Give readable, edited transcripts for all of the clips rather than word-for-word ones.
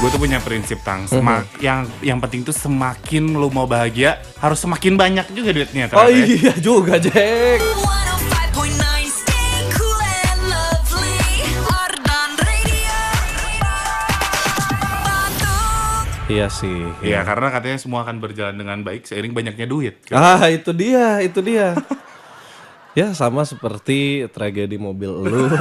Gue tuh punya prinsip yang penting tuh semakin lu mau bahagia harus semakin banyak juga duitnya. Oh iya juga Jack. 105.9 stay cool and lovely. Ardan Radio. Batuk. Iya sih. Iya, karena katanya semua akan berjalan dengan baik seiring banyaknya duit. Itu dia. Ya sama seperti tragedi mobil lu.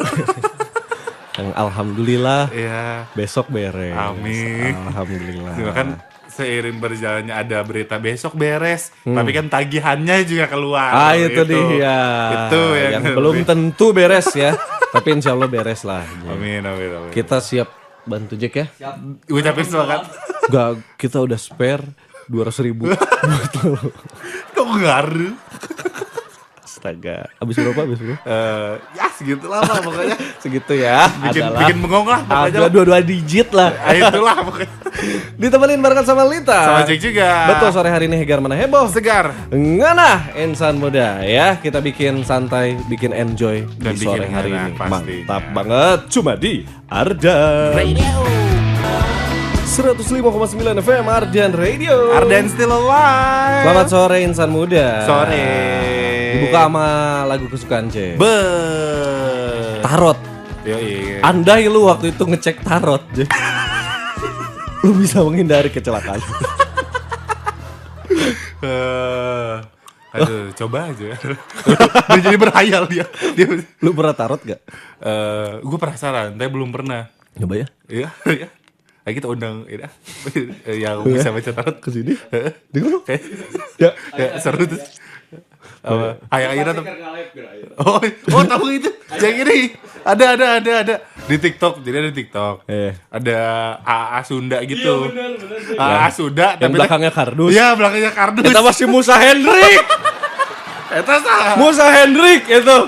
Yang alhamdulillah Iya. besok beres. Amin. Alhamdulillah. Cuma kan seiring berjalannya ada berita besok beres, tapi kan tagihannya juga keluar. Itu dia. Itu yang belum tentu beres ya. Tapi insya Allah beres lah. Amin. Kita siap bantu Jack ya. Ucapin semangat. Enggak, kita udah spare 200.000. Kok ngaruh? Astaga. Abis berapa? Ya segitulah lah pokoknya. Segitu ya. Bikin bengong lah pokoknya. Ada 2 digit lah. Itulah pokoknya. Ditemenin barengan sama Lita. Sama Jack juga. Betul, sore hari ini Hegar mana heboh. Segar. Ngana insan muda ya. Kita bikin santai, bikin enjoy Dan di sore bikin hari enak ini. pastinya. Mantap banget. Cuma di Ardan Radio 105,9 FM Ardan Radio. Ardan still alive. Selamat sore insan muda. Sore. Dibuka sama lagu kesukaan C. Tarot. Yoi. Andai lu waktu itu ngecek tarot, lu bisa menghindari kecelakaan. Aduh, coba aja. Dia jadi berhayal dia. Lu pernah tarot gak? Gue penasaran, tapi belum pernah. Coba ya. Iya. Ayo kita undang yang bisa baca tarot Ke sini. Ya, seru tuh. Ayah Aira tuh. Oh tahu itu. Yang ini ada di TikTok. Jadi ada di TikTok. Ada AA Sunda gitu. AA Sunda Yang belakangnya kardus. Iya, belakangnya kardus. Kita masih Musa Hendrik. Eta sah. Musa Hendrik itu.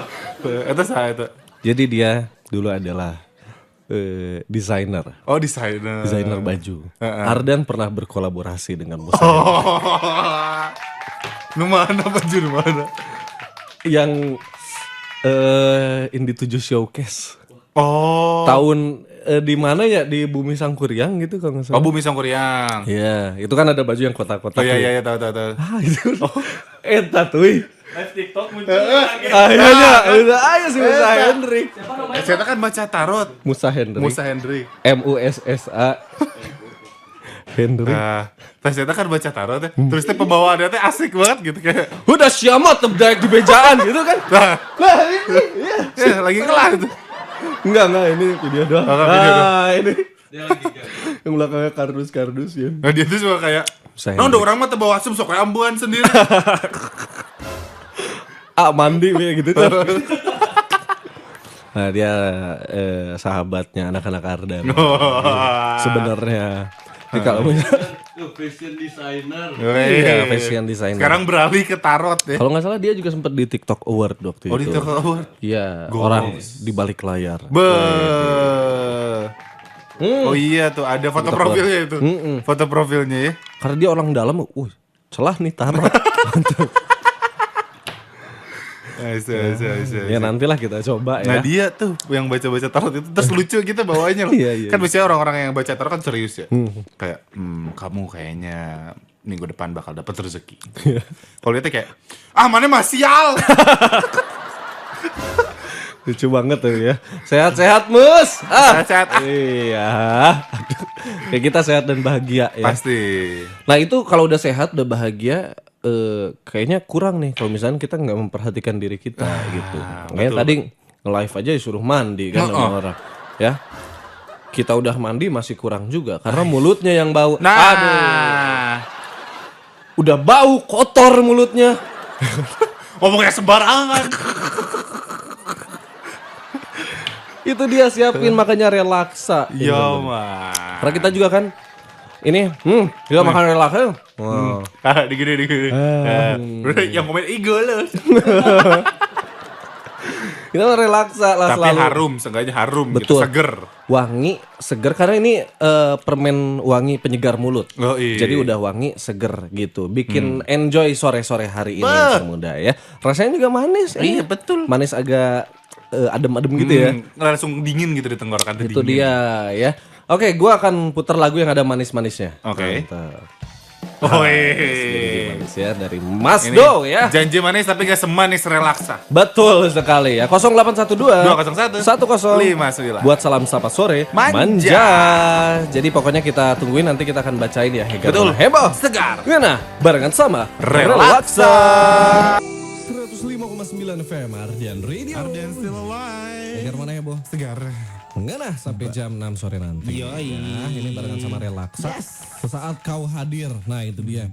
Eta sah itu. Jadi dia dulu adalah desainer. Oh, desainer Baju. Ardan pernah berkolaborasi dengan Musa. Mana baju mana? Yang Indi 7 Showcase. Oh. Tahun di mana ya, di Bumi Sangkuriang gitu kalau nggak salah. Oh, Bumi Sangkuriang. Iya, itu kan ada baju yang kotak-kotak. Oh iya tahu. Itu. Eta tuh. Live TikTok muncul lagi. Ayo si Musa Hendrik. Saya kan baca tarot. Musa Hendrik. MUSSA Hendrik. Nah, ternyata kan baca tarot ya. Terus teh pembawaannya teh asik banget gitu kayak. Udah siamat tebdak di bejaan gitu kan. Nah ini. Iya. Lagi kelar itu. Enggak ini video doang. Video doang. Ini. Dia lagi kan. Yang belakangnya kardus ya. Nah dia tuh suka kayak. Saya Udah orang mah terbawa asem sok kayak ambuan sendiri. Mandi kayak gitu tuh. Nah dia sahabatnya anak-anak Ardan. Sebenarnya. Jadi kalau Tuh fashion designer. iya, fashion designer. Sekarang beralih ke tarot ya. Kalau nggak salah dia juga sempat di TikTok Award waktu itu. Oh di TikTok Award. Iya, orang di balik layar. Oh iya tuh ada foto profilnya itu. Foto profilnya ya. Karena dia orang dalam, celah nih tarot. Ya nantilah kita coba ya. Nah dia tuh yang baca-baca tarot itu terus lucu gitu bawahnya loh. Iya. Kan biasanya orang-orang yang baca tarot kan serius ya. Kayak kamu kayaknya minggu depan bakal dapat rezeki. Kalau dia tuh kayak mana sial. Lucu banget tuh ya. Sehat-sehat Mus. Sehat-sehat. Iya. Kayak kita sehat dan bahagia ya. Pasti. Nah itu kalau udah sehat, udah bahagia, kayaknya kurang nih kalau misalnya kita nggak memperhatikan diri kita gitu. Makanya tadi nge-live aja disuruh mandi kan sama orang. Ya. Kita udah mandi masih kurang juga karena mulutnya yang bau. Aduh. Udah bau kotor mulutnya. Ngomongnya sembarangan. Itu dia siapin makanya relaksa. Iya mah. Karena kita juga kan ini, kita makan relaksa. Digini. Yang komen ego loh. Kita relaksa lah Tapi selalu. harum, seenggaknya harum Betul. gitu, seger. Wangi, seger karena ini permen wangi penyegar mulut. Oh, iya. Jadi udah wangi, seger gitu. Bikin enjoy sore-sore hari ini semudah ya. Rasanya juga manis. Iya, betul. Manis agak adem-adem gitu ya. Langsung dingin gitu di tenggorokan tuh Itu dingin. dia ya. Oke, gua akan putar lagu yang ada manis-manisnya. Oke. Mantap. Wih. Manis ya dari Mas Ini Do ya. Janji manis tapi gak semanis relaksa. Betul sekali ya. 0812 201 59. Buat salam sapa sore Manja. Jadi pokoknya kita tungguin, nanti kita akan bacain ya. Betul. Heboh. Segar. Ngana barengan sama Relaksa. 105,9 FM Ardian Radio. Ardian still alive. Segar mana heboh? Segar. Ngana sampai jam 6 sore nanti. Yoi. Ya, ini barengan sama Relaksa. Sesaat kau hadir. Nah, itu dia.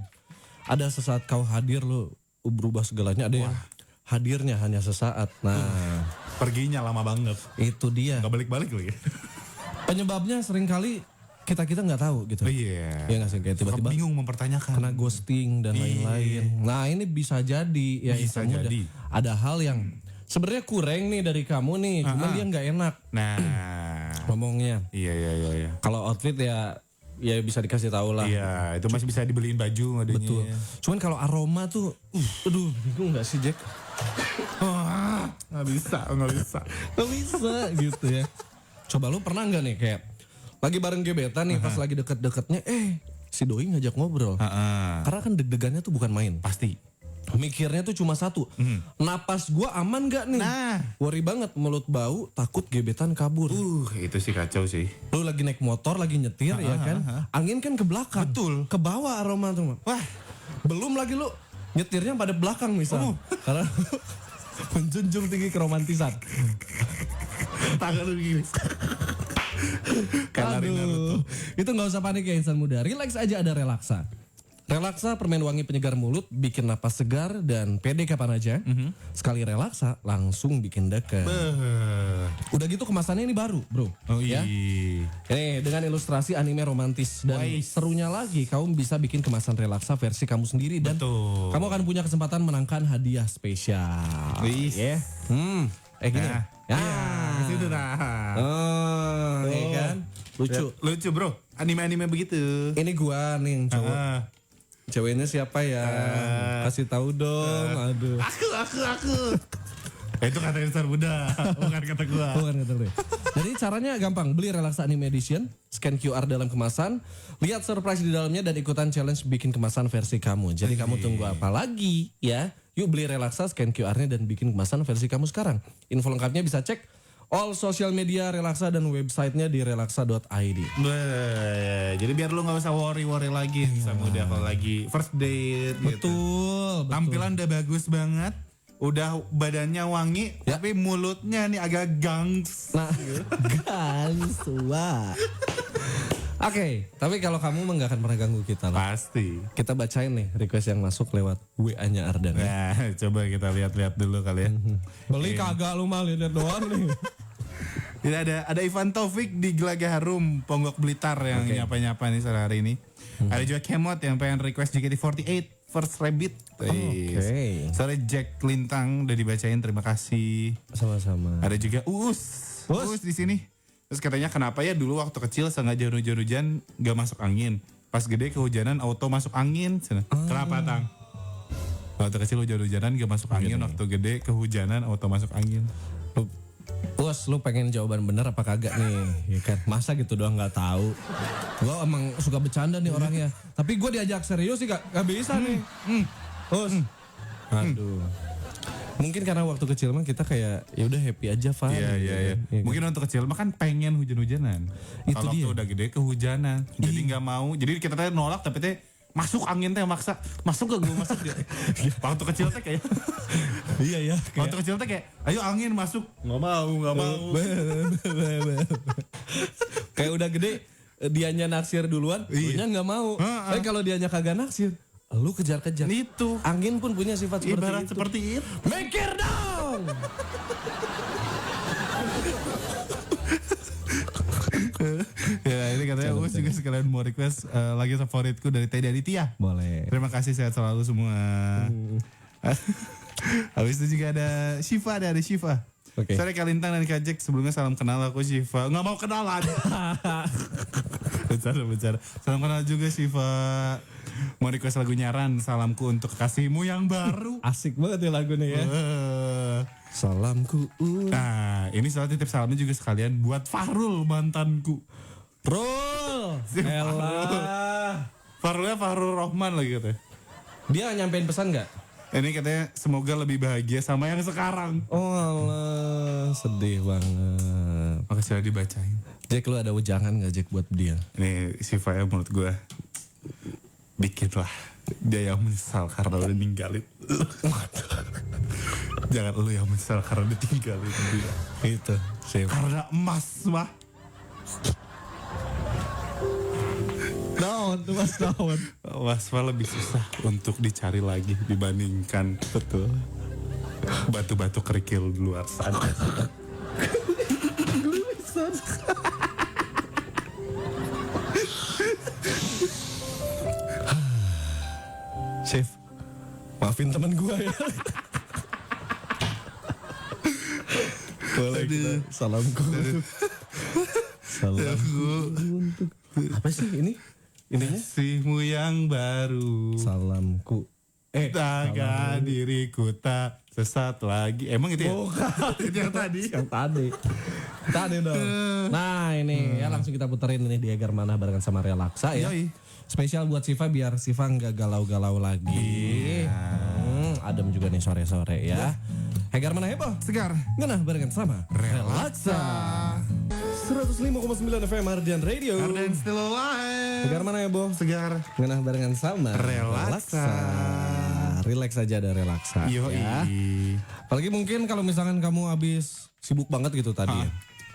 Ada sesaat kau hadir lo berubah segalanya. Ada yang hadirnya hanya sesaat. Nah, Perginya lama banget. itu dia. Gak balik-balik lagi. Penyebabnya seringkali kita nggak tahu gitu. Iya. Iya nggak sih, kayak Suka tiba-tiba bingung mempertanyakan. kena ghosting dan lain-lain. Nah, ini bisa jadi ya Bisa Insan Muda. jadi. Ada hal yang sebenarnya kurang nih dari kamu nih, cuman dia nggak enak Nah. ngomongnya. Iya. Kalau outfit ya bisa dikasih tahu lah. Iya, itu masih bisa dibeliin baju adanya. Betul. Cuman kalau aroma tuh, aduh, bingung nggak sih Jack? Gak bisa. Gak bisa gitu ya. Coba lu pernah nggak nih kayak lagi bareng gebetan nih, pas lagi deket-deketnya, si doi ngajak ngobrol. Karena kan deg-degannya tuh bukan main. Pasti. Mikirnya tuh cuma satu, napas gua aman gak nih? Nah. Worry banget, mulut bau, takut gebetan kabur. Itu sih kacau sih. Lu lagi naik motor, lagi nyetir ya kan, angin kan ke belakang. Betul. Ke bawah aroma tuh. Wah, belum lagi lu nyetirnya pada belakang misal. Karena menjunjung tinggi keromantisan. Tangan lu gini. Aduh, itu nggak usah panik ya Insan Muda. Relax aja, ada Relaksa. Relaksa permen wangi penyegar mulut, bikin napas segar dan pede kapan aja. Sekali Relaksa langsung bikin deket. Udah gitu kemasannya ini baru, bro. Oh iya. Ini dengan ilustrasi anime romantis dan serunya lagi, kamu bisa bikin kemasan Relaksa versi kamu sendiri dan Betul. kamu akan punya kesempatan menangkan hadiah spesial. Wih. Ya. Gini. Nah. Itu dah. Oh, iya kan? Lucu. Lucu bro. Anime-anime begitu. Ini gua nih yang cowok. Ceweknya siapa ya? Kasih tahu dong. Aduh. Aku. Itu kata Insan Muda, bukan kata gua. Bukan kata lu. Jadi caranya gampang, beli Relaksa Anime Edition, scan QR dalam kemasan, lihat surprise di dalamnya dan ikutan challenge bikin kemasan versi kamu. Jadi kamu tunggu apa lagi ya? Yuk beli Relaksa, scan QR-nya dan bikin kemasan versi kamu sekarang. Info lengkapnya bisa cek all sosial media Relaksa dan websitenya di relaksa.id. Jadi biar lu gak usah worry-worry lagi sama udah kalau lagi first date gitu. Betul. Tampilan udah bagus banget. Udah badannya wangi, tapi mulutnya nih agak gangs. Nah, gansua. Oke, tapi kalau kamu mah gak akan pernah ganggu kita lah. Pasti. Kita bacain nih request yang masuk lewat WA-nya Ardan. Nah, coba kita lihat-lihat dulu kali ya. Beli kagak lu mah lihat doang nih. Tidak ada Ivan Taufik di Gelaga Harum, Ponggok Blitar yang nyapa-nyapa nih sore hari ini. Ada juga Kemot yang pengen request JKT48 First Rabbit. Oke. Sore Jack Lintang udah dibacain, terima kasih. Sama-sama. Ada juga Uus di sini. Terus katanya kenapa ya dulu waktu kecil sengaja hujan-hujan gak masuk angin. Pas gede kehujanan auto masuk angin. Kenapa Tang? Waktu kecil hujan-hujanan gak masuk angin, waktu gede kehujanan auto masuk angin. Lu pengen jawaban bener apa kagak nih? Ya kan? Masa gitu doang nggak tahu. Gua emang suka bercanda nih orangnya. Tapi gue diajak serius sih gak bisa nih. Aduh. Mungkin karena waktu kecil mah kita kayak ya udah happy aja, Van. Iya. Mungkin waktu kecil mah kan pengen hujan-hujanan. Itu Kalau dia. waktu udah gede kehujanan. Jadi nggak mau. Jadi kita teh nolak tapi teh masuk angin teh maksa. Masuk gak gue masuk dia. Waktu kecil teh kayak Iya ya. waktu kecil teh kayak ayo angin masuk. Nggak mau. Kayak udah gede dianya naksir duluan, punya nggak mau. Tapi kalau dianya kagak naksir, lu kejar-kejar. Itu Angin pun punya sifat seperti ibarat itu. seperti itu. Mikir dong. Ya ini katanya Uus juga sekalian mau request lagu favoritku dari Teddy Aditya. Boleh. Terima kasih, sehat selalu semua. Habis itu juga ada Shiva. Oke. Sorry Kalintang dan Kak Jack, sebelumnya salam kenal, aku Shiva. Nggak mau kenalan. Bicara. Salam kenal juga Shiva. Mau request lagu Nyaran, salamku untuk kasihmu yang baru. Asik banget ya lagunya ya. Salamku. Nah, ini soal titip salamnya juga sekalian buat Fahrul mantanku. Rul. Si Elah. Fahrul Rohman lagi katanya. Dia nyampein pesan nggak? Ini katanya semoga lebih bahagia sama yang sekarang. Oh alah, sedih banget. Makasih udah dibacain. Jack, lu ada ujangan nggak Jack buat dia? Ini si Faya menurut gue bikin lah dia yang menyesal karena udah ninggalin. Jangan lu yang menyesal karena udah tinggalin dia. Itu, sip. Karena emas mah. Daun tuh mas, daun. Emas mah lebih susah untuk dicari lagi dibandingkan betul batu-batu kerikil di luar sana. Chef, maafin teman gua ya. Boleh kita salamku. Salamku untuk apa sih ini? Ininya? Kasihmu yang baru. Salamku. Jaga diriku tak sesat lagi. Emang itu ya? Bukan. Itu yang tadi. Yang tadi. Tadi dong. Nah ini ya langsung kita puterin ini di Egar Mana barengan sama Relaxa ya. Yoi. Spesial buat Siva biar Siva nggak galau-galau lagi. Adem juga nih sore-sore ya. Egar Mana heboh? Segar. Ngenah barengan sama Relaxa. 105,9 FM Ardian Radio. Arden still alive. Egar Mana heboh? Segar. Ngenah barengan sama Relaxa. Relax aja ada Relaxa Yoi. ya. Apalagi mungkin kalau misalkan kamu habis sibuk banget gitu tadi ya.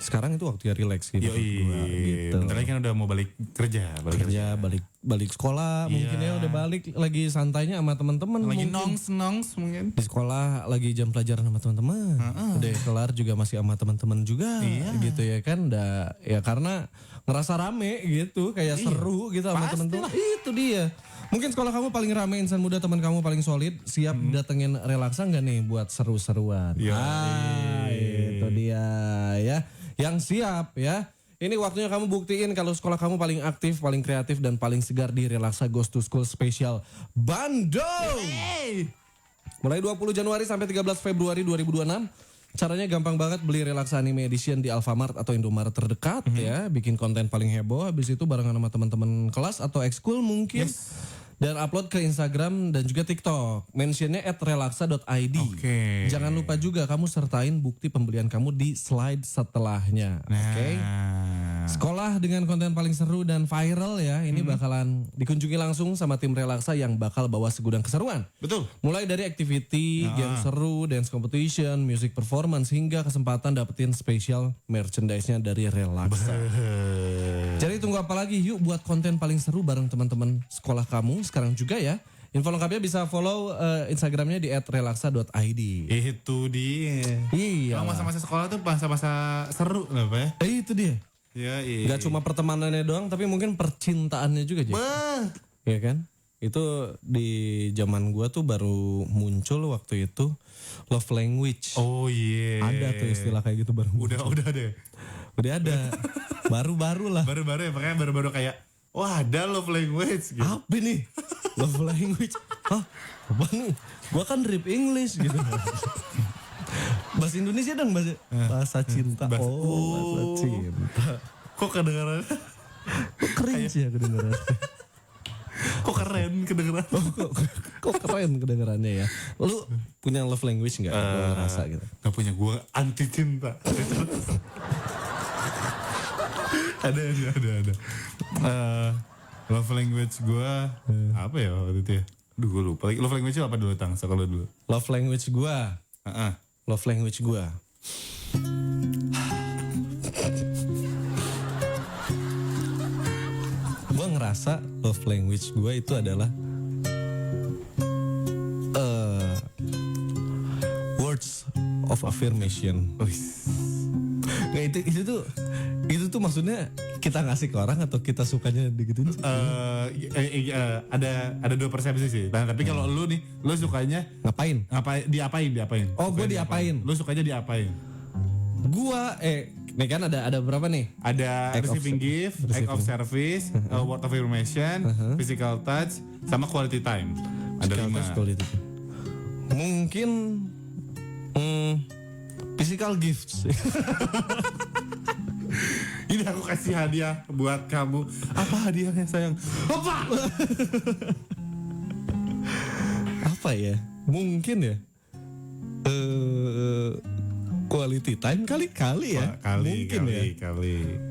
Sekarang itu waktu ya relax gitu. Yoi. Gitu. Bentar lagi kan udah mau balik kerja. Kerja balik sekolah mungkin ya udah balik lagi santainya sama teman-teman. Lagi mungkin. nongs mungkin. Di sekolah lagi jam pelajaran sama teman-teman. Udah kelar juga masih sama teman-teman juga gitu ya kan. Udah ya karena ngerasa rame gitu kayak seru gitu sama teman-teman. Itu dia. Mungkin sekolah kamu paling rame, insan muda teman kamu paling solid, siap datengin Relaxa nggak nih buat seru-seruan? Itu dia ya. Yang siap ya. Ini waktunya kamu buktiin kalau sekolah kamu paling aktif, paling kreatif, dan paling segar di Relaxa Goes to School Special Bandung. Mulai 20 Januari sampai 13 Februari 2026. Caranya gampang banget, beli Relaxa Anime Edition di Alfamart atau Indomaret terdekat ya. Bikin konten paling heboh, habis itu barengan sama teman-teman kelas atau ekskul mungkin. Dan upload ke Instagram dan juga TikTok. Mentionnya @relaxa.id. Oke. Jangan lupa juga kamu sertain bukti pembelian kamu di slide setelahnya. Oke. Sekolah dengan konten paling seru dan viral ya. Ini bakalan dikunjungi langsung sama tim Relaxa yang bakal bawa segudang keseruan. Betul. Mulai dari activity, game seru, dance competition, music performance, hingga kesempatan dapetin special merchandise-nya dari Relaxa. Jadi tunggu apa lagi? Yuk buat konten paling seru bareng teman-teman sekolah kamu sekarang juga ya. Info lengkapnya bisa follow Instagramnya di @relaxa.id. Itu dia. Iya. Emang masa-masa sekolah tuh masa-masa seru apa ya? Itu dia. Ya, Gak cuma pertemanannya doang, tapi mungkin percintaannya juga Jack. Iya kan? Itu di zaman gua tuh baru muncul waktu itu love language. Oh iya. Ada tuh istilah kayak gitu baru. Udah deh. Udah ada. Baru-baru lah. Baru-baru ya, makanya baru-baru kayak wah ada love language gitu. Apa nih? Love language. Hah? Apa nih? Gua kan rip English gitu. Bahasa Indonesia dong, bahasa cinta. Bahasa cinta. Kok kedengaran? Kok keren sih ya kedengaran. Kok keren kedengeran? Kok keren kedengarannya ya. Lu punya love language gak? Gua rasa gitu. Gak punya, gue anti cinta. ada. Love language gue apa ya waktu itu ya? Duh gue lupa lagi. Love language apa dulu Tang? Sekolah dulu. Love language gua. Love language gua. Gua ngerasa love language gua itu adalah words of affirmation. Nggak, itu tuh maksudnya kita ngasih ke orang atau kita sukanya digituin? Ada dua persepsi sih. Nah, tapi kalau lu nih, lu sukanya Ngapain? diapain? Oh, gue diapain. Lu sukanya diapain? Gua nih kan ada berapa nih? Ada Act of receiving gift, act of service, word of affirmation, physical touch, sama quality time. Ada 5. Mungkin physical gifts. Ini aku kasih hadiah buat kamu. Apa hadiahnya sayang? Apa? Apa ya? Mungkin ya. Quality time kali ya.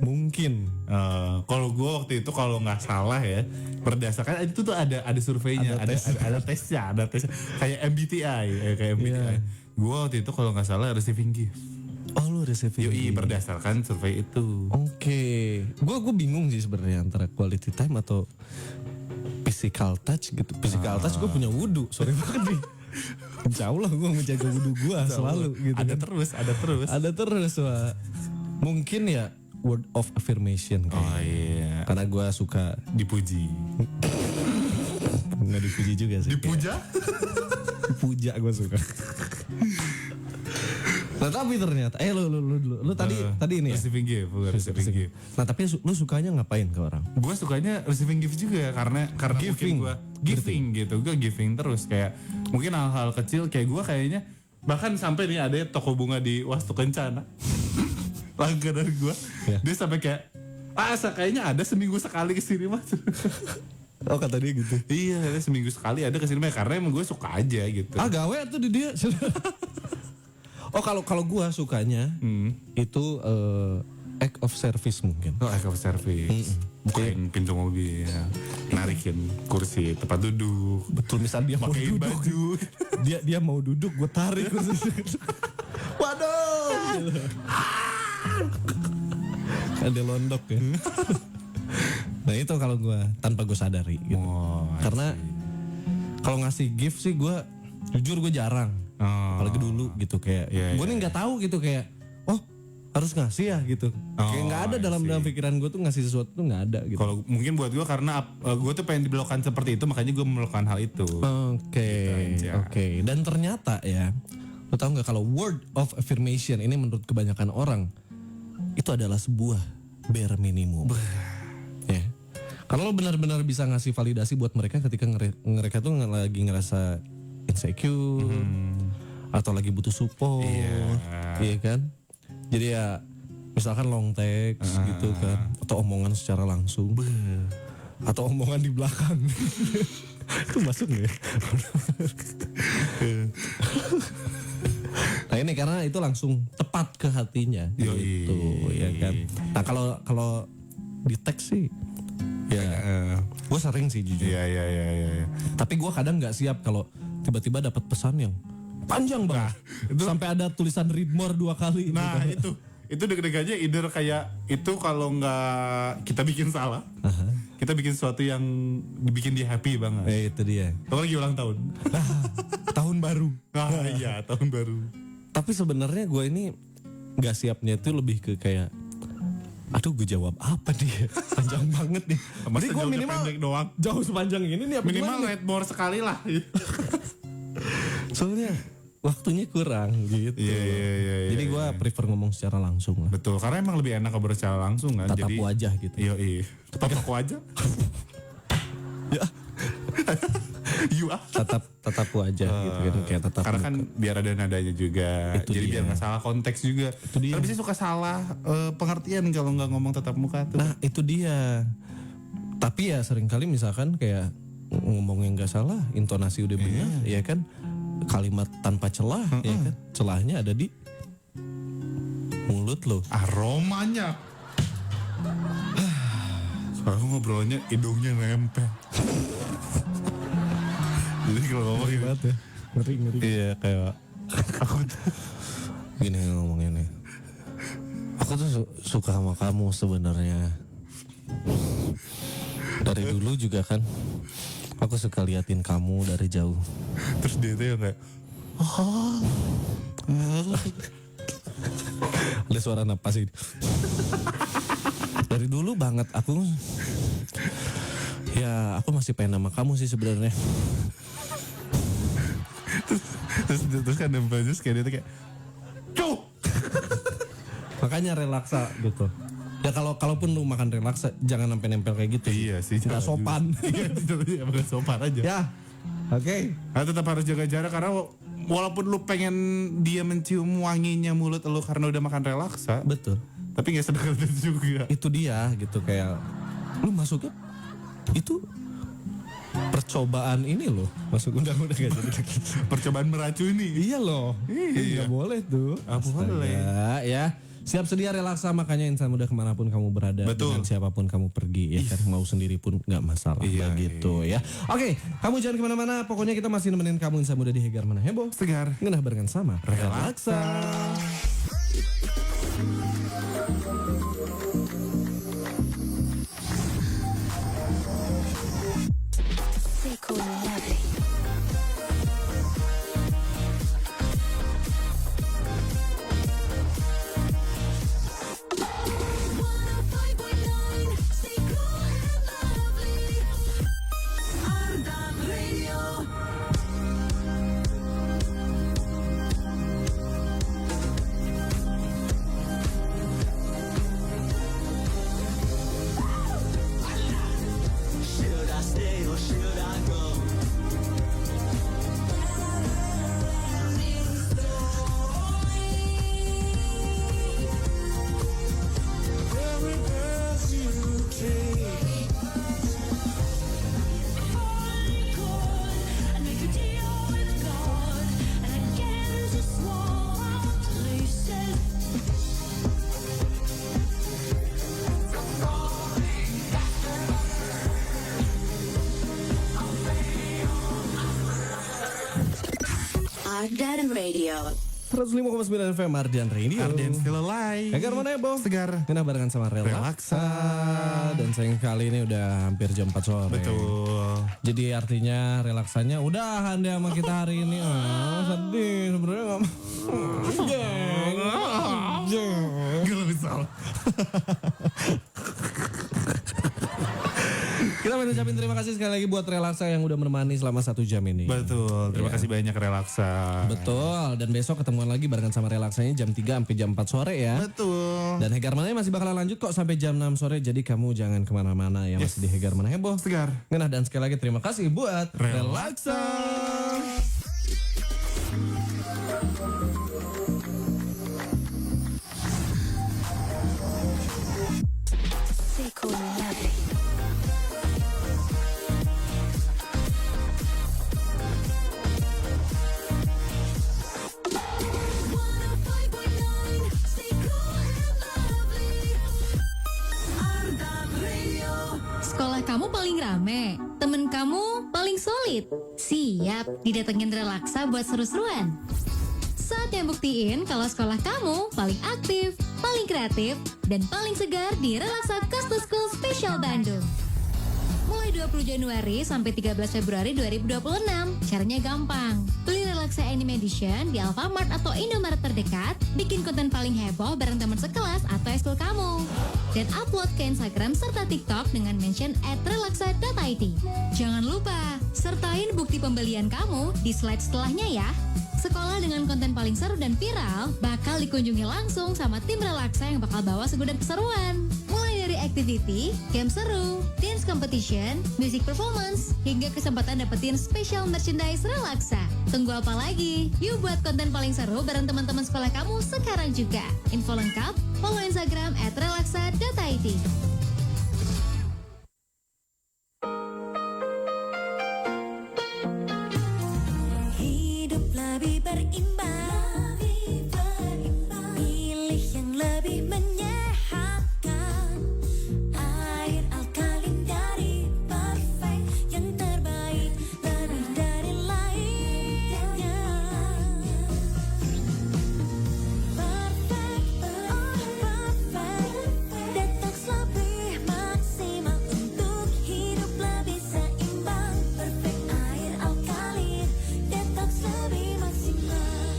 Mungkin. Kalau gue waktu itu kalau nggak salah ya, berdasarkan itu tuh ada surveinya, ada tesnya, kayak MBTI. Iya. Gue waktu itu kalau nggak salah receiving gift. Oh, lu receiving. Yoi, berdasarkan survei itu. Oke. Gue bingung sih sebenarnya antara quality time atau physical touch gitu. Physical touch gue punya wudhu, sorry banget nih. Insya Allah gue menjaga wudhu gue selalu gitu. Ada kan. terus. Wak. Mungkin ya word of affirmation. Oh iya. Karena gue suka Dipuji. nggak dipuji juga sih. Dipuja? Dipuja gue suka. Nah tapi ternyata, lu tadi ini ya. Receiving gift. Nah tapi lu sukanya ngapain ke orang? Gue sukanya receiving gift juga karena Giving. mungkin gue giving gitu, gue giving terus kayak mungkin hal-hal kecil kayak gue kayaknya bahkan sampai nih ada toko bunga di Wastu Kencana langganan gue, dia sampai kayak kayaknya ada seminggu sekali kesini mas. Oh kata dia gitu. Iya, ada seminggu sekali ada kesini karena emang gue suka aja gitu. Gawe tuh di dia. Oh kalau gue sukanya itu act of service mungkin. Oh, act of service. Bukain pintu mobil, narikin kursi tempat duduk. Betul, misal dia mau Pakein duduk, baju. dia mau duduk, gue tarik kursi. Waduh. Ada londok ya. Nah itu kalau gue tanpa gue sadari gitu. Oh, Karena kalau ngasih gift sih gue jujur gue jarang. Apalagi dulu gitu kayak gue nih nggak tahu gitu kayak harus ngasih ya gitu. Kayak nggak ada dalam pikiran gue tuh ngasih sesuatu tuh nggak ada gitu. Kalau mungkin buat gue karena gue tuh pengen diberlakukan seperti itu makanya gue melakukan hal itu. Oke. Dan ternyata ya, lo tau nggak kalau word of affirmation ini menurut kebanyakan orang itu adalah sebuah bare minimum. Ya. Kalau lo benar-benar bisa ngasih validasi buat mereka ketika mereka tuh lagi ngerasa insecure atau lagi butuh support, iya kan? Jadi ya misalkan long text gitu kan, atau omongan secara langsung, atau omongan di belakang, itu masuk nggak? Ya? Nah ini karena itu langsung tepat ke hatinya, gitu, ya kan? Nah kalau di teks sih, ya gue sering sih jujur. Iya. Tapi gue kadang nggak siap kalau tiba-tiba dapat pesan yang panjang banget, sampai ada tulisan read more 2 kali. Nah gitu. itu deg-degannya either kayak itu kalau nggak kita bikin salah, kita bikin sesuatu yang dibikin dia happy banget. Itu dia. Atau lagi ulang tahun. Tahun baru. Iya tahun baru. Tapi sebenarnya gue ini nggak siapnya itu lebih ke kayak, aduh gue jawab apa dia, panjang banget nih. Jadi gue minimal doang. Jauh sepanjang ini nih. Minimal read more sekali lah. Soalnya waktunya kurang gitu. Iya. Jadi gue prefer ngomong secara langsung lah. Betul, karena emang lebih enak ngobrol secara langsung kan. Tatap wajah gitu. Iya. Tatap wajah. Ya. Tatap wajah gitu kan, kayak tatap. Karena kan biar ada nadanya juga. Itu jadi dia. biar nggak salah konteks juga. Itu dia. Karena biasanya suka salah pengertian kalau nggak ngomong tatap muka tuh. Nah itu dia. Tapi ya seringkali misalkan kayak ngomongnya nggak salah, intonasi udah benar, ya kan, kalimat tanpa celah, ya kan, celahnya ada di mulut lo. Aromanya. Soalnya ngobrolnya hidungnya nempel. Jadi kalau ngomong Banget ya. Ngeri. iya kayak Aku tuh gini ngomongnya nih. Aku tuh suka sama kamu sebenarnya. Dari dulu juga kan. Aku suka liatin kamu dari jauh. terus dia tuh yang kayak Ada suara napas ini. Dari dulu banget aku. Ya aku masih pengen sama kamu sih sebenarnya. terus kan nempel terus kayak dia tuh kayak cuh. Makanya relaksa gitu. Ya kalaupun lu makan relaksa jangan sampai nempel kayak gitu. Iya sih. Nggak sopan. Iya bukan sopan aja. Ya. Oke. Nah, tetap harus jaga jarak karena walaupun lu pengen dia mencium wanginya mulut lu karena udah makan relaksa, Betul. Tapi nggak sedekat itu juga. Itu dia gitu, kayak lu masuknya itu percobaan ini loh, masuk undang-undang gak jadi gitu. Percobaan meracuni. Iya loh, Iya. nggak boleh tuh. Boleh. Astaga, ya. Siap sedia relaksa, makanya insan muda kemanapun kamu berada, Betul. dengan siapapun kamu pergi, ya kan, mau sendiri pun nggak masalah, Iya, begitu ya. Oke, kamu jangan kemana-mana, pokoknya kita masih nemenin kamu insan muda di Hegar Mana Heboh, Segar. ngenah barengan sama Relaksa. Stay cool and lovely. Stay cool and lovely. Ardan Radio. Should I stay or should I go? Every breath you take, I make a deal with God, and I can't just walk places. Ardan Radio. 105,9 FM Ardan Radio. Arden still alive. Hegar Mana Heboh, Segar. ngenah barengan sama Relaksa. Dan sayang kali ini udah hampir jam 4 sore. Betul. Jadi artinya relaksanya udahan deh sama kita hari ini. Sedih sebenarnya nggak. Gak lebih salah. Kita mau ucapin terima kasih sekali lagi buat Relaksa yang udah menemani selama 1 jam ini. Betul. Terima kasih banyak Relaksa. Betul. Dan besok ketemuan lagi barengan sama Relaksanya jam 3 sampai jam 4 sore ya. Betul. Dan Hegar Mana masih bakalan lanjut kok sampai jam 6 sore. Jadi kamu jangan kemana-mana ya, masih di Hegar Mana Heboh. Segar. Ngenah, dan sekali lagi terima kasih buat Relaksa. Stay cool and lovely. Stay cool and lovely. Ardan Radio. Sekolah kamu paling rame, temen kamu paling solid. Siap didatengin Relaksa buat seru-seruan. Saatnya buktiin kalau sekolah kamu paling aktif, paling kreatif, dan paling segar di Relaksa Coast to School Special Bandung. Mulai 20 Januari sampai 13 Februari 2026. Caranya gampang. Beli Relaksa Anime Edition di Alfamart atau Indomaret terdekat, bikin konten paling heboh bareng teman sekelas atau eskul kamu. Dan upload ke Instagram serta TikTok dengan mention @relaksa.id. Jangan lupa, sertain bukti pembelian kamu di slide setelahnya ya. Sekolah dengan konten paling seru dan viral bakal dikunjungi langsung sama tim Relaksa yang bakal bawa segudang keseruan. Mulai dari activity, game seru, dance competition, music performance, hingga kesempatan dapetin special merchandise Relaksa. Tunggu apa lagi? Yuk buat konten paling seru bareng teman-teman sekolah kamu sekarang juga. Info lengkap, follow Instagram @relaksa.id. Hidup lebih berimbang, pilih yang lebih menyehatkan. Air alkalin dari Perfect, yang terbaik lebih dari lainnya. Perfect, oh perfect, detox lebih maksimal untuk hidup lebih seimbang. Perfect air alkalin, detox lebih maksimal.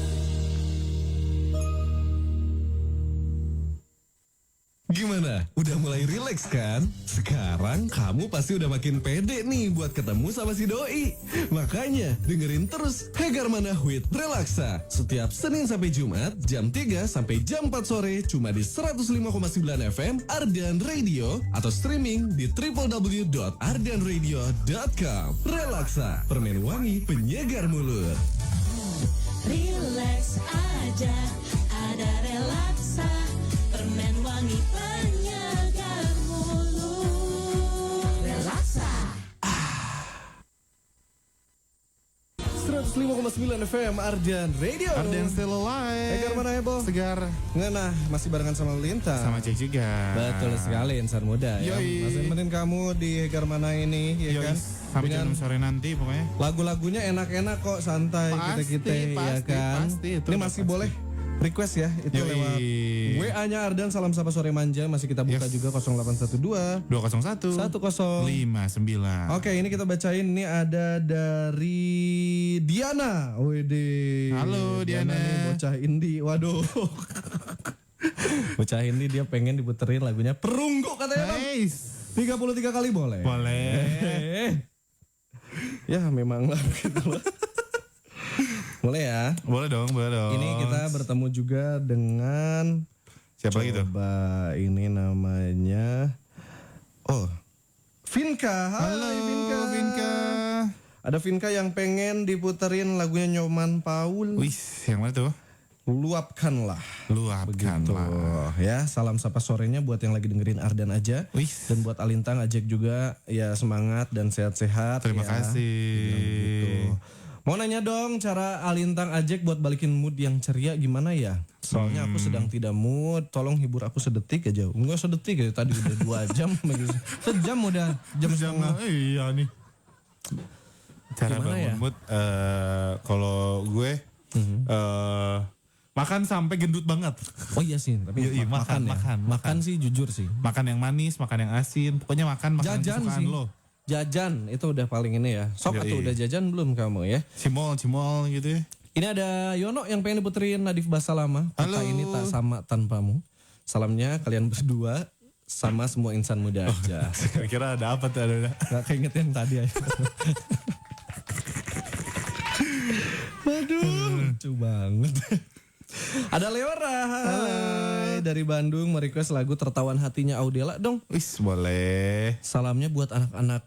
Gimana? Udah mulai rileks kan? Sekarang kamu pasti udah makin pede nih buat ketemu sama si doi. Makanya dengerin terus Hegar Mana with Relaksa setiap Senin sampai Jumat jam 3 sampai jam 4 sore cuma di 105,9 FM Ardan Radio atau streaming di www.ardanradio.com. Relaksa, permen wangi penyegar mulut. Relax aja, ada relaksa, permen wangi 101,9 FM Ardan Radio. Ardan still alive. Egar mana heboh? Segar. Ngenah, masih barengan sama Lintang. Sama Cek juga. Betul sekali insan muda ya. Yoi. Masih nemenin kamu di Egar mana ini ya Yoi, kan. sampai Dengan jam sore nanti pokoknya. lagu-lagunya enak-enak kok, santai kita-kita ya kan. pasti, itu Ini udah masih pasti. boleh request ya, itu Yoi. lewat WA-nya Ardan Salam Sapa Sore Manja, masih kita buka Yes. juga 0812 201 10. 59. Oke, ini kita bacain, ini ada dari Diana. Wede. Halo, Diana. Nih, bocah indie. Waduh. Bocah indie dia pengen diputerin lagunya Perunggu katanya. Bang. Nice. 33 kali boleh. Boleh. Ya memang lah gitu loh. Boleh ya. Boleh dong. Ini kita bertemu juga dengan Siapa lagi tuh? coba ini namanya Vinka. Hai Vinka. Vinka. Ada Vinka yang pengen diputerin lagunya Nyoman Paul. Wih, yang mana tuh? Luapkanlah. Luapkan Tuh lah. ya, salam sapa sorenya buat yang lagi dengerin Ardan aja. Wih. Dan buat Alintang Ajek juga ya semangat dan sehat-sehat. Terima ya. kasih. Gitu. Mau nanya dong cara Alintang Ajek buat balikin mood yang ceria gimana ya? Soalnya aku sedang tidak mood, tolong hibur aku sedetik aja. Enggak sedetik ya, tadi udah 2 jam. Sejam udah, jam setengah. Iya nih. Cara Gimana bangun ya? mood kalau gue makan sampai gendut banget. Oh iya sih, tapi Iya, makan, ya. Makan sih jujur sih. Makan yang manis, makan yang asin, pokoknya makan Jajan kesukaan sih. lo. Jajan itu udah paling ini ya. Sok Yoi. atau udah jajan belum kamu ya? Cimol gitu ya. Ini ada Yono yang pengen diputerin Nadif Basalama. Halo. Kota ini tak sama tanpamu. Salamnya kalian berdua sama semua insan muda aja. Kira-kira ada apa tuh? Ada. Gak keinget yang tadi aja. Aduh, lucu banget. Ada Leora, hai. Dari Bandung merequest lagu Tertawan Hatinya Audela dong. Wis, boleh. Salamnya buat anak-anak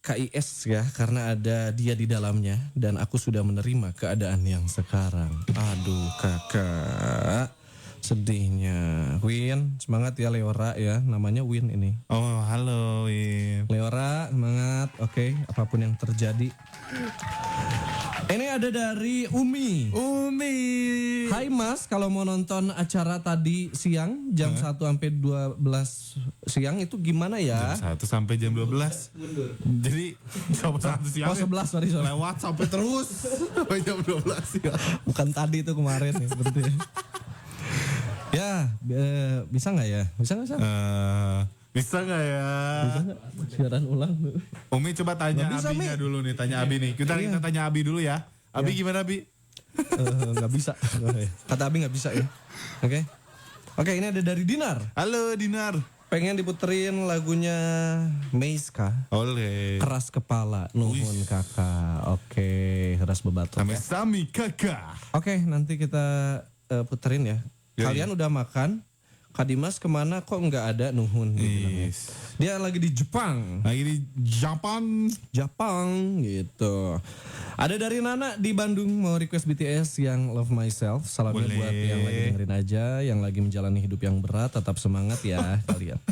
KIS ya, karena ada dia di dalamnya dan aku sudah menerima keadaan yang sekarang. Aduh kakak, sedihnya. Win, semangat ya Leora ya, namanya Win ini. Oh, halo, Win. Leora, semangat, oke, apapun yang terjadi. Ini ada dari Umi. Hai Mas, kalau mau nonton acara tadi siang jam 1 sampai 12 siang itu gimana ya? Jam 1 sampai jam 12. Jadi coba 1 siang. Oh 11, sorry. Lewat sampai terus sampai jam 12 ya. Bukan tadi itu kemarin ya berarti. Ya, bisa nggak ya? Bisa nggak sih? Bisa nggak ya? Siaran ulang. Umi coba tanya Nggak bisa, Abinya Mi. dulu nih, tanya Abi nih. Kita tanya Abi dulu ya. Abi gimana Abi? Nggak bisa. Kata Abi nggak bisa ya. Oke. Oke, ini ada dari Dinar. Halo Dinar. Pengen diputerin lagunya Meiska. Oleh. Keras kepala, nuhun kakak. Oke, keras bebatok Sampai ya. Sami kakak. Oke, nanti kita puterin ya. Yoi. Kalian udah makan? Kak Dimas kemana kok nggak ada nuhun? Dibilangnya. Yes. Dia lagi di Jepang. Lagi di Jepang gitu. Ada dari Nana di Bandung mau request BTS yang Love Myself. Salamnya Boleh. buat yang lagi dengerin aja, yang lagi menjalani hidup yang berat, tetap semangat ya kalian.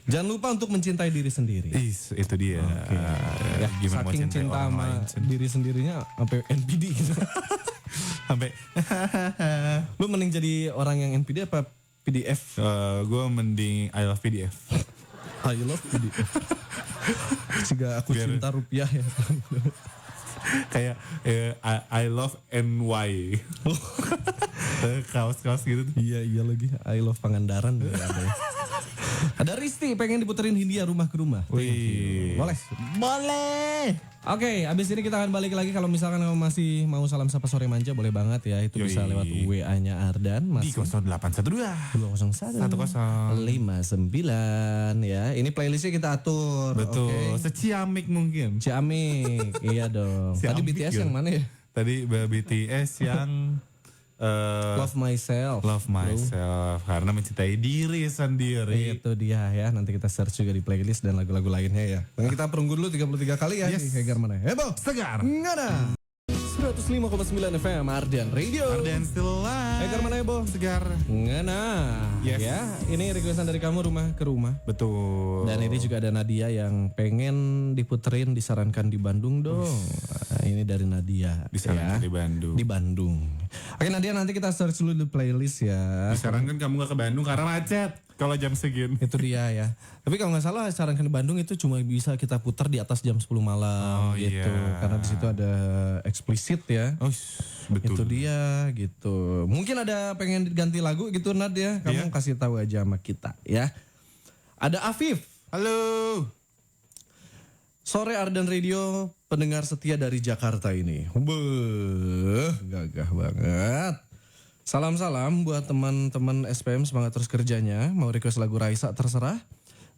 Jangan lupa untuk mencintai diri sendiri. Itu dia. Ya, Gimana mau saking cintai cinta orang sama lain? diri sendirinya sampai NPD gitu. Sampai Lu mending jadi orang yang NPD apa PDF? gue mending I love PDF. I love PDF. Jika aku Biar- cinta rupiah ya. Kayak I love NY. Kaos-kaos gitu. Iya lagi. I love Pangandaran juga ada ya. Ada Risti pengen diputerin Hindia rumah ke rumah. Wih. Boleh? Boleh. Oke, abis ini kita akan balik lagi. Kalau misalkan kamu masih mau salam sapa sore manja, boleh banget ya. Itu Yoi. bisa lewat WA-nya Ardan. Di Masih 0812. 201 59 ya. Ini playlistnya kita atur. Betul. Oke. Seciamik mungkin. Ciamik. Iya dong. Tadi Ciamik BTS gitu. yang mana ya? Tadi BTS yang Love Myself. Love Myself karena mencintai diri sendiri. Itu dia ya. Nanti kita search juga di playlist dan lagu-lagu lainnya ya. Kita perunggu dulu 33 kali ya Yes. di Hegar mana. Heboh. Segar. Nggak ada. 105,9 FM Ardan Radio. Ardan still alive. Egar mana ya, Bo? Segar. Ngena. Yes. Ya, ini requestan dari kamu rumah ke rumah. Betul. Dan ini juga ada Nadia yang pengen diputerin, disarankan di Bandung dong. Nah, ini dari Nadia. Disarankan ya. di Bandung. Di Bandung. Oke Nadia, nanti kita search dulu di playlist ya. Disarankan kamu gak ke Bandung karena macet. Kalau jam segini. Itu dia ya. Tapi kalau nggak salah sarankan di Bandung itu cuma bisa kita putar di atas jam 10 malam Oh, gitu. iya. Karena di situ ada eksplisit ya. Oh, betul. Itu dia gitu. Mungkin ada pengen diganti lagu gitu Nad ya. Kamu Iya. kasih tahu aja sama kita ya. Ada Afif. Halo. Sore Ardan Radio, pendengar setia dari Jakarta ini. Beuh, gagah banget. Salam-salam buat teman-teman SPM, semangat terus kerjanya. Mau request lagu Raisa terserah.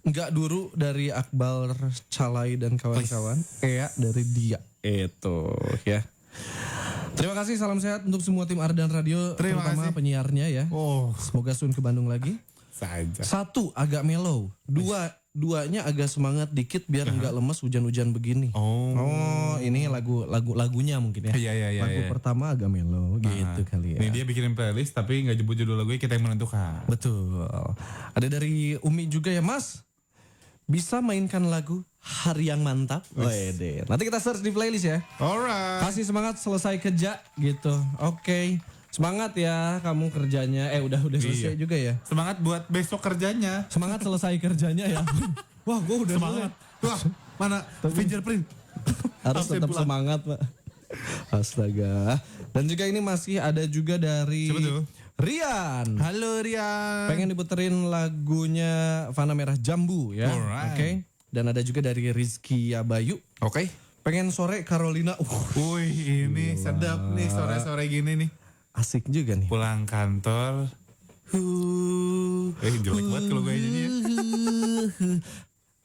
Enggak duru dari Akbar Calai dan kawan-kawan. Ea dari Dia. Itu ya. Terima kasih, salam sehat untuk semua tim Ardan Radio. Terima terutama kasih. penyiarnya ya. Oh, Semoga sun ke Bandung lagi. saja. Satu, agak mellow. Duanya agak semangat dikit biar nggak lemes hujan-hujan begini. Oh. Ini lagunya mungkin ya. Iya, Lagu iya. pertama agak mellow gitu kali ya. Nih dia bikinin playlist tapi nggak jemput judul lagunya, kita yang menentukan. Betul. Ada dari Umi juga ya Mas. Bisa mainkan lagu Hari Yang Mantap. Wede. Nanti kita search di playlist ya. Alright. Kasih semangat selesai kerja gitu. Oke. Semangat ya kamu kerjanya. Udah selesai Iya. juga ya. Semangat buat besok kerjanya. Semangat selesai kerjanya ya. Wah, gue udah Semangat. Wah, mana fingerprint? Harus Absen tetap pulang. semangat, Pak. Astaga. Dan juga ini masih ada juga dari Siapa tuh? Rian. Halo Rian. Pengen diputerin lagunya Fana Merah Jambu ya. Alright. Oke. Dan ada juga dari Rizky Abayu. Oke. Pengen sore Carolina. Wih, ini sedap nih sore-sore gini nih. Asik juga nih. Pulang kantor. Jelek banget kalau gue nyanyi ya.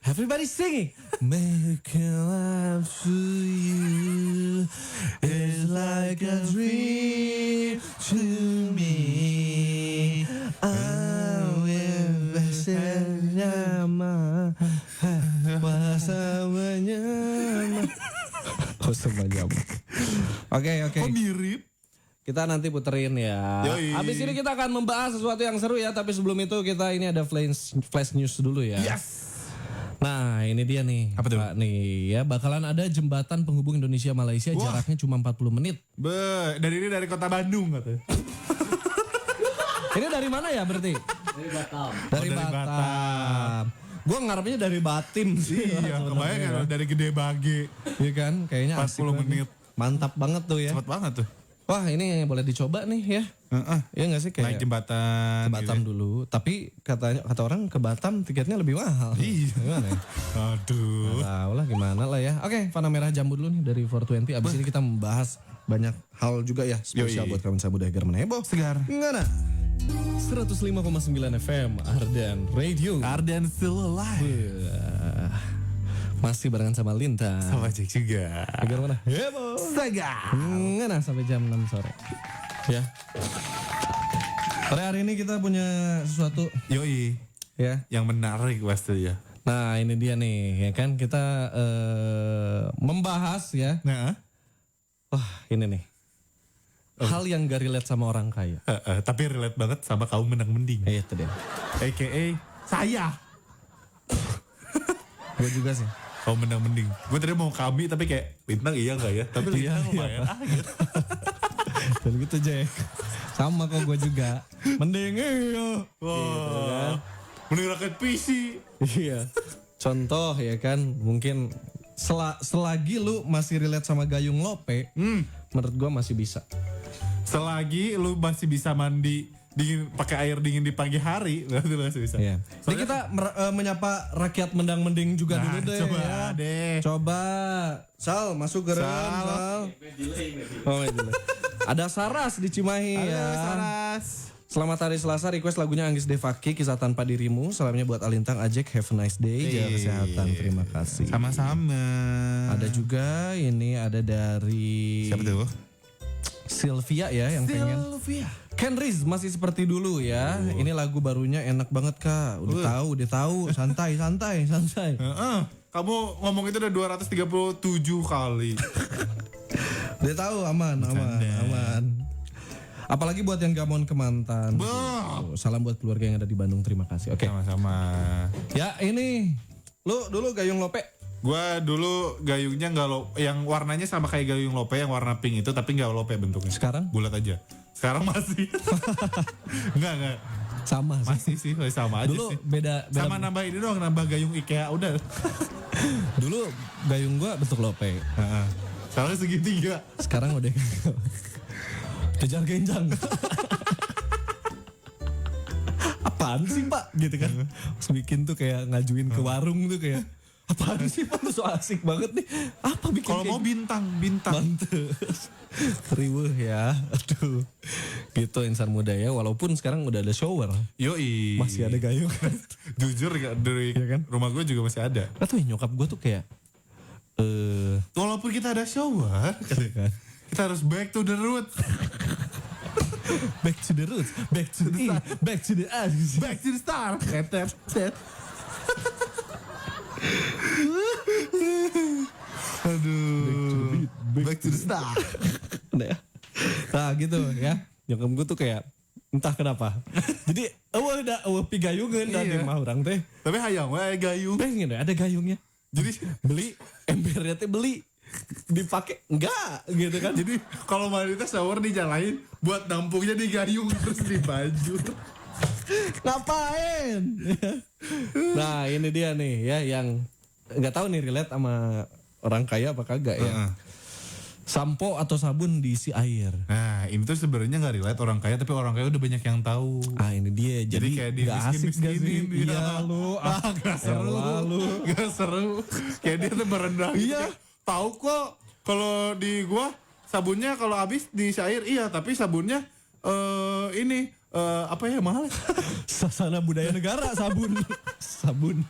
Everybody singing. Make love to you is like a dream to me. I will bersama bersama. Oke. Kok mirip? Kita nanti puterin ya. Yoi. Habis ini kita akan membahas sesuatu yang seru ya. Tapi sebelum itu kita ini ada flash news dulu ya. Yes. Nah ini dia nih. Apa tuh? Pak, nih ya bakalan ada jembatan penghubung Indonesia Malaysia. Wah. Jaraknya cuma 40 menit. Dari kota Bandung katanya. Ini dari mana ya berarti? Dari Batam. Dari dari Batam. Batam. Gue ngarepnya dari Batim sih. Iya, kebayang kan dari Gede Bage. Iya kan, kayaknya 40 asik banget. menit. Mantap banget tuh ya. Cepet banget tuh. Wah ini boleh dicoba nih ya. Iya nggak sih kayak Naik jembatan. ke Batam dulu. Tapi kata orang ke Batam tiketnya lebih mahal. Iya. Gimana ya? Aduh. Tahu lah gimana lah ya. Oke, Fana Merah Jambu dulu nih dari 420. Abis ini kita membahas banyak hal juga ya. Spesial Yoi. buat kawan saya muda Egar Menebo. Segar. Gimana? 105,9 FM Ardan Radio. Ardan still alive. Masih barengan sama Linta. Sama Jack juga. Egar mana? Hebo. Segar. Ngana sampai jam 6 sore. Ya. Sore hari ini kita punya sesuatu Yoi. ya. Yang menarik pasti ya. Nah ini dia nih ya kan kita membahas ya. Nah. Wah ini nih. Hal yang gak relate sama orang kaya. Tapi relate banget sama kaum menang mending. Itu deh. AKA saya. Gue juga sih. Kaum menang mending. Gue tadi mau kami tapi kayak Lintang iya gak ya? Tapi Lintang lumayan. Gitu. Dan gitu Jack. Sama kok gue juga. Mending iya. Wah. Mending rakyat PC. Iya. Contoh ya kan. Mungkin selagi lu masih relate sama Gayung Lope. Menurut gue masih bisa. Selagi lu masih bisa mandi dingin pakai air dingin di pagi hari, berarti lu masih bisa. Iya. Jadi kita menyapa rakyat mendang mending juga Nah, dulu deh. coba ya. deh. Coba. Sal masuk ke dalam. Sal. Sal. Delay. Oh, itu. Ada Saras di Cimahi Halo ya. Saras. Selamat hari Selasa, request lagunya Anggis Devaki, Kisah Tanpa Dirimu. Salamnya buat Alintang, Ajek, have a nice day, jaga kesehatan, terima kasih. Sama-sama. Ada juga, ini ada dari Siapa tuh? Sylvia ya yang pengen. Ken Riz masih seperti dulu ya. Ini lagu barunya enak banget kak. Udah tahu, santai. Kamu ngomong itu udah 237 kali. Dia tahu aman. Apalagi buat yang gamon ke mantan. Salam buat keluarga yang ada di Bandung. Terima kasih. Oke. Sama-sama. Ya ini, lu dulu gayung lope. Gua dulu gayungnya nggak yang warnanya sama kayak gayung lope yang warna pink itu tapi nggak lope bentuknya. Sekarang? Bulat aja. Sekarang masih. Enggak. Sama sih. Masih sih, sama aja Dulu sih. beda. Sama nambah ini doang, nambah gayung IKEA udah. Dulu gayung gua bentuk lope. Heeh. Sekarang segitiga. Sekarang udah kejar genjang. Apaan sih Pak? Gitu kan. Terus bikin tuh kayak ngajuin ke warung tuh kayak apaan sih Pak? Lu so asik banget nih. Apa bikin Kalau mau bintang. mantes. Riweuh ya. Aduh. Gitu insan muda ya. Walaupun sekarang udah ada shower. Yoi. Masih ada gayung. Jujur gak, dari Iya kan? rumah gue juga masih ada. Atau nyokap gue tuh kayak Walaupun kita ada shower, kan? kita harus back to the roots. Back to the roots, back to the back to the us, Back to the start. Aduh. Back to the start. Nah, gitu ya. Nyokap gue tuh kayak entah kenapa. Jadi pigayungan tadi Iya. mah orang teh. Tapi hayang we gayung. Pengen ada gayungnya. Jadi Beli embernya teh beli. Dipakai enggak gitu kan. jadi kalau wanita shower dijalain buat nampungnya di gayung terus di baju. Ngapain? Nah, ini dia nih ya yang nggak tahu nih relate sama orang kaya apa kagak ya. Sampo atau sabun diisi air. Nah, ini tuh sebenarnya nggak relate orang kaya, tapi orang kaya udah banyak yang tahu. Ah, ini dia. Jadi kayak nggak asik gak sih? dimiskin-miskinin, Iya lu. Gak seru. Gak seru. Kayak dia tuh merendah. Iya. Tahu kok kalau di gua sabunnya kalau habis diisi air iya, tapi sabunnya ini apa ya mahal. Sasana budaya negara sabun. Sabun.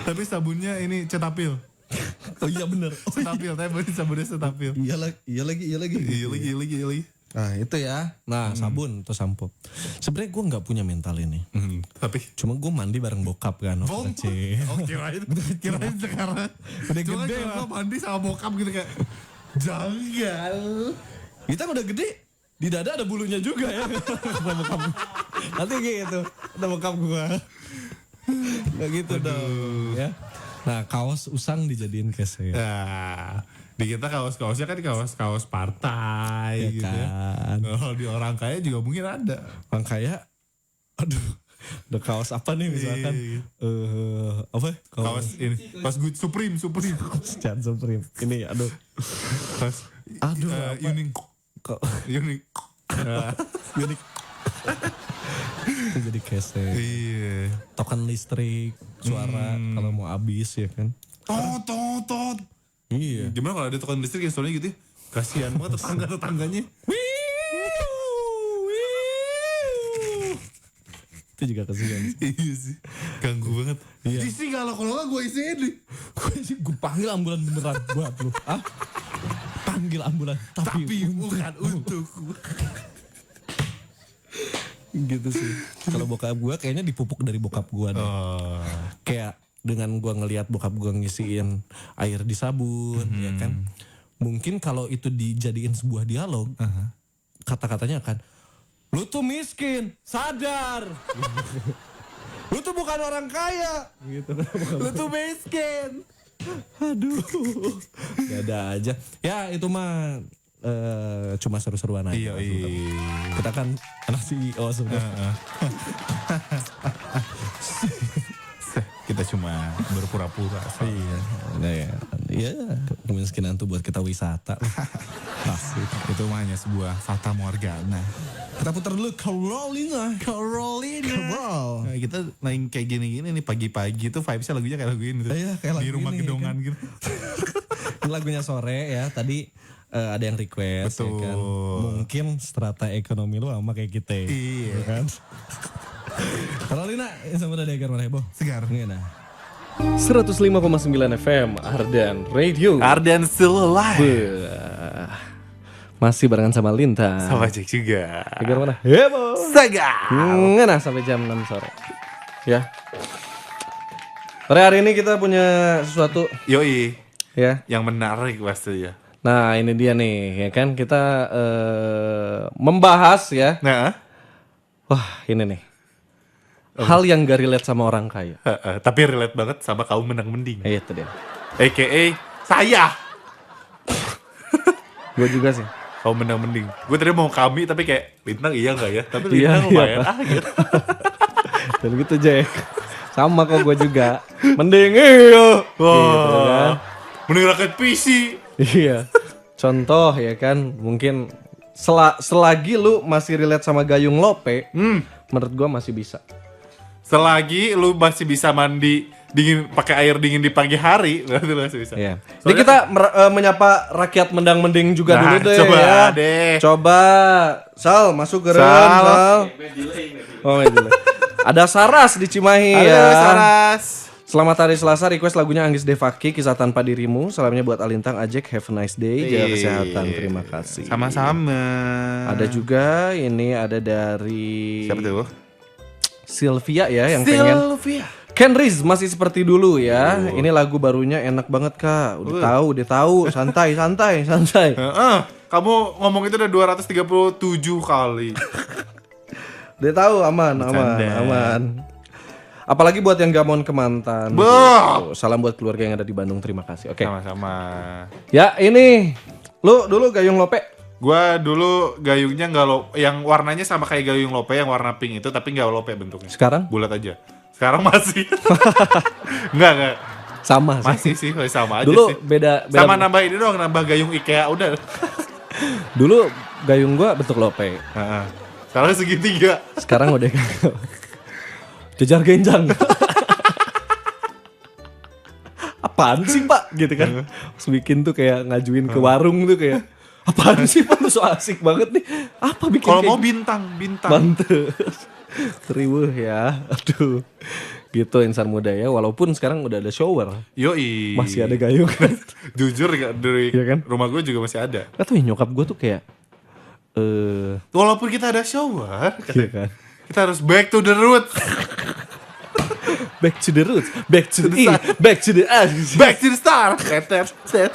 Tapi sabunnya ini Cetaphil. Oh iya bener. Cetaphil, tapi sabunnya Cetaphil. Iya lagi. Iya lagi. Nah itu ya. Nah sabun atau sampo. Sebenarnya gue nggak punya mental ini. Tapi Cuma gue mandi bareng bokap kan waktu kecil. oh kirain sekarang. Udah Cuma gede kalau lah. gua mandi sama bokap gitu kayak janggal. Kita udah gede. Di dada ada bulunya juga ya. Kata bokap. Nanti gitu. Kata bokap gue. Gak gitu dong. Ya. Nah kaos usang dijadiin keset. Nah, di kita kaos-kaosnya kan kaos partai Ya gitu kan. ya. Kalau di orang kaya juga mungkin ada. Orang kaya. Aduh. Udah kaos apa nih misalkan. Iya. Apa? Kaos ini, kaos Gucci Supreme. Chan Supreme. Ini aduh. Kaos Aduh, apa? unik. Kok Unik. unik. Itu jadi keset. Iya. Token listrik, suara kalau mau habis ya kan. Tot. Iya. Gimana kalau ada token listrik yang soalnya gitu ya? Kasihan banget tetangga-tetangganya. Itu juga kasihan. Iya sih. Ganggu banget. Iya. Isi kalau nggak gue isiin nih. Gue panggil ambulan beneran buat lu. Ah? Panggil ambulan Tapi bukan untuk. gitu sih. Kalau bokap gue kayaknya dipupuk dari bokap gue deh. Oh. Kayak dengan gue ngelihat bokap gue ngisiin air di sabun, ya kan. Mungkin kalau itu dijadiin sebuah dialog, kata-katanya akan, lu tuh miskin, sadar. Lu tuh bukan orang kaya, gitu. Lu tuh miskin. Aduh, gak ada aja. Ya itu mah cuma seru-seruan aja. Iya. Kita kan anak CEO sebenarnya. Kita cuma berpura-pura. Iya, nah ya, kemiskinan tuh buat kita wisata. Pasti. Itu mah hanya sebuah fata morgana. Kita putar dulu Carolina. Nah, kita naik kayak gini-gini nih pagi-pagi tuh vibesnya lagunya kayak lagu ini tuh. Iya, kayak lagu Di rumah ini, gedongan gitu. Ini lagunya sore ya. Tadi ada yang request ya kan. Betul. Mungkin strata ekonomi lu sama kayak kita. Iya. Ya kan? Carolina, sama udah degar mana heboh? Segar. Nah. 105,9 FM Ardan Radio. Ardan still alive. Masih barengan sama Linta. Sama Jack juga. Degar mana heboh? Segar. Nah, sampai jam 6 sore. Ya. Sore hari ini kita punya sesuatu Yoi. ya. Yang menarik pasti ya. Nah ini dia nih ya kan kita membahas ya. Nah, Wah ini nih hal yang gak relate sama orang kaya. tapi relate banget sama kaum menang mending. Itu dia. AKA saya. Gue juga sih. Kaum menang mending. Gue tadi mau kami tapi kayak Lintang iya nggak ya? Tapi Iya, Lintang lumayan Pak. gitu. Dan gitu Jack. Sama kok gue juga. Mending iya. Wah. Gitu kan. Mending rakyat PC. Iya. Contoh ya kan mungkin selagi lu masih relate sama Gayung Lope, menurut gua masih bisa. Selagi lu masih bisa mandi dingin pakai air dingin di pagi hari, berarti lu masih bisa. Iya. Jadi kita menyapa rakyat mendang-mending juga Nah, dulu deh coba ya. deh. Coba Sal masuk ke Sal. Sal. Oh, iya, dulu. Ada Saras di Cimahi Halo ya. Saras. Selamat hari Selasa, request lagunya Anggis Devaki, Kisah Tanpa Dirimu. Salamnya buat Alintang, Ajek, have a nice day, jaga kesehatan, terima kasih. Sama-sama. Ada juga, ini ada dari Siapa tuh? Sylvia ya yang pengen. Ken Riz masih seperti dulu ya. Ini lagu barunya enak banget Kak. Udah tahu, santai. Kamu ngomong itu udah 237 kali. Udah tahu, aman. Apalagi buat yang gak mau ke mantan. Gitu. Salam buat keluarga yang ada di Bandung, terima kasih. Oke. Sama-sama. Ya ini, lu dulu Gayung Lope. Gua dulu gayungnya nggak yang warnanya sama kayak gayung Lope yang warna pink itu tapi nggak Lope bentuknya. Sekarang? Bulat aja. Sekarang masih. Enggak. Sama sih. Masih sih, sama aja Dulu sih. beda. Sama nambah ini doang, nambah gayung IKEA udah. Dulu gayung gua bentuk Lope. Heeh. Sekarang segitiga. Sekarang udah jejar genjang. Apaan sih Pak? Gitu kan. Terus bikin tuh kayak ngajuin ke warung tuh kayak apaan sih Pak? Lu so asik banget nih. Apa bikin Kalau kayak mau bintang. Mantes. Riweuh ya. Aduh. Gitu insan muda ya. Walaupun sekarang udah ada shower. Yoi. Masih ada gayung kan. Jujur dari Iya kan? rumah gue juga masih ada. Gak tau ya nyokap gue tuh kayak Walaupun kita ada shower, iya kan. kita harus back to the roots. Back to the roots, back to the back to the Back to the start. Set.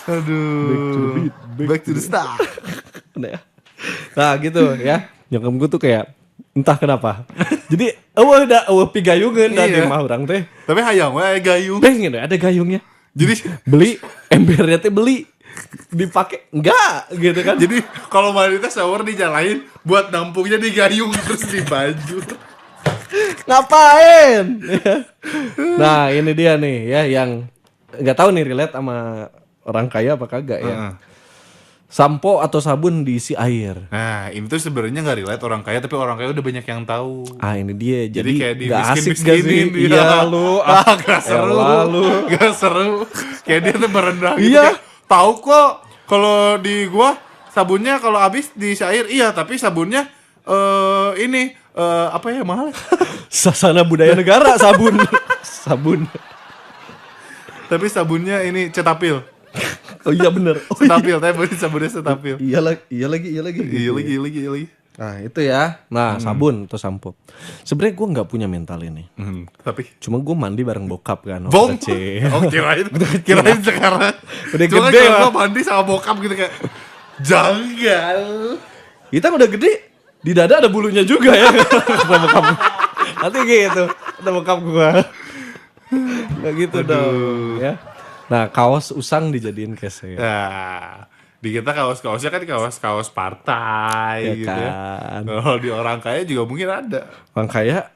Aduh. Back to the start. Nah gitu ya. Nyokap gue tuh kayak entah kenapa. Jadi udah pigayungan dah di Iya. rumah orang teh. Tapi hayang we gayung. Pengen ada gayungnya. Jadi Beli embernya teh beli. Dipakai enggak gitu kan. jadi kalau mandi teh shower dijalain buat nampungnya di gayung terus di baju. Ngapain? Nah, ini dia nih ya yang nggak tahu nih relate sama orang kaya apa kagak ya. Heeh. Sampo atau sabun diisi air. Nah, ini tuh sebenarnya nggak relate orang kaya, tapi orang kaya udah banyak yang tahu. Ah ini dia. Jadi Jadi kayak di nggak asik gak sih? miskin-miskinin dia. Iya lu. Gak seru. lu. Gak seru. Kayak dia tuh merendah gitu. Iya. Kayak, tahu kok kalau di gua sabunnya kalau habis diisi air, iya, tapi sabunnya apa ya mahal? Sasana budaya negara sabun. Sabun. Tapi sabunnya ini Cetaphil. Oh iya bener. Oh, iya. Cetaphil, tapi sabunnya Cetaphil. Iya lagi. Iya lagi. Nah itu ya. Nah sabun atau sampo. Sebenarnya gue nggak punya mental ini. Tapi Cuma gue mandi bareng bokap kan. waktu bom. kecil. Oh kirain sekarang. Udah Cuma gede kalau lah. gua mandi sama bokap gitu kayak janggal. Kita udah gede. Di dada ada bulunya juga ya. Kata bokap. Nanti gitu. Kata bokap gue. Nggak gitu dong. Ya. Nah kaos usang dijadiin keset. Nah, di kita kaos-kaosnya kan kaos-kaos partai Ya gitu kan. ya. Kalau di orang kaya juga mungkin ada. Orang kaya.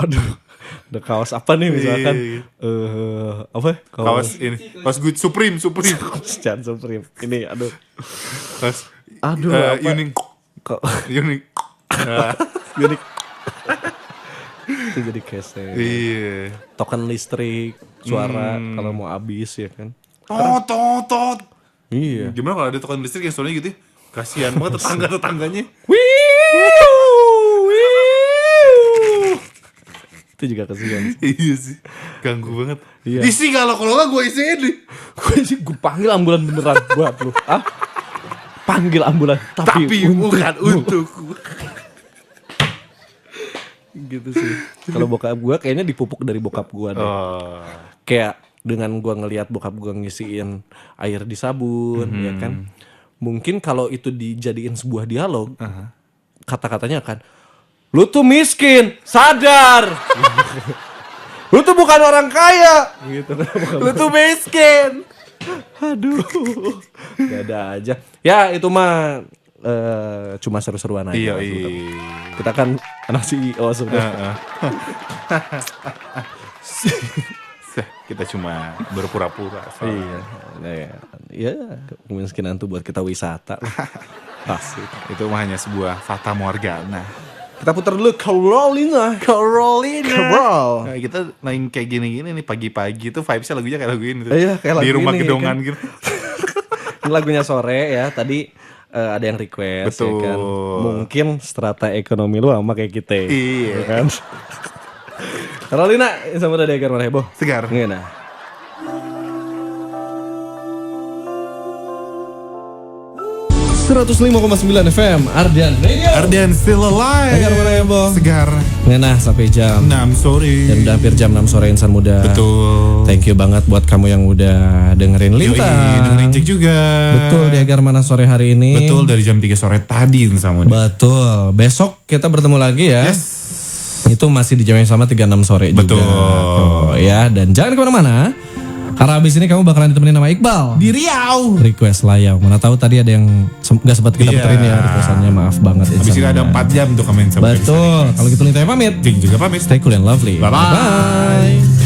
Aduh. Ada kaos apa nih misalkan. Apa? Kaos ini, kaos Good Supreme. Jangan Supreme. Ini aduh. Kaos Aduh, apa? Unik. Kok Unik. Nah, unik. Itu jadi keset. iya. Token listrik, suara kalau mau habis ya kan. Tot. Iya. Gimana kalau ada token listrik yang suaranya gitu ya? Kasihan banget tetangga-tetangganya. Itu juga kasihan. Iya sih. Ganggu banget. Iya. Isi kalau nggak gue isiin nih. Gue panggil ambulan beneran buat lu. Ah? Panggil ambulan Tapi bukan untukku. gitu sih. Kalau bokap gue kayaknya dipupuk dari bokap gue deh. Oh. kayak dengan gua ngelihat bokap gua ngisiin air di sabun, ya kan. Mungkin kalau itu dijadiin sebuah dialog, kata-katanya akan, lu tuh miskin, sadar. Lu tuh bukan orang kaya, gitu. Lu tuh miskin. Aduh, gak ada aja. Ya itu mah cuma seru-seruan aja. Iya. Kita kan anak CEO sebenarnya. Kita cuma berpura-pura. Iya. Ya, kemiskinan tuh buat kita wisata. Asik. Itu mah hanya sebuah fata morgana. Kita putar dulu Carolina. Carol. Nah, kita main kayak gini-gini nih pagi-pagi tuh vibes-nya lagunya kayak lagu ini tuh. Iya, kayak lagu di rumah ini, gedongan kan? gitu. Ini lagunya sore ya. Tadi ada yang request. Betul. Ya kan? Mungkin strata ekonomi lu sama kayak kita. Iya. Ya kan? Carolina sama udah Diagar mana heboh? Segar. Ngena. ...105,9 FM Ardian Radio. Ardian still alive. Segar mana heboh? Segar. Ngena sampai jam 6 sore. Dan udah hampir jam 6 sore Insan Muda. Betul. Thank you banget buat kamu yang udah dengerin Yoi, Lintang. dengerin Cek juga. Betul, Diagar mana sore hari ini. Betul, dari jam 3 sore tadi sama dia. Betul. Besok kita bertemu lagi ya. Yes. Itu masih di jam yang sama 3-6 sore Betul. juga. Tuh, ya. Dan jangan kemana-mana. Karena abis ini kamu bakalan ditemenin sama Iqbal. Di Riau. Request layau. Mana tahu tadi ada yang gak sempat kita Iya. puterin ya requestannya. Maaf banget. Habis ini Insan ada Muda. 4 jam untuk komen sama Betul. Kalau gitu Lintang pamit. Cek juga pamit. Stay cool and lovely. Bye-bye. Bye.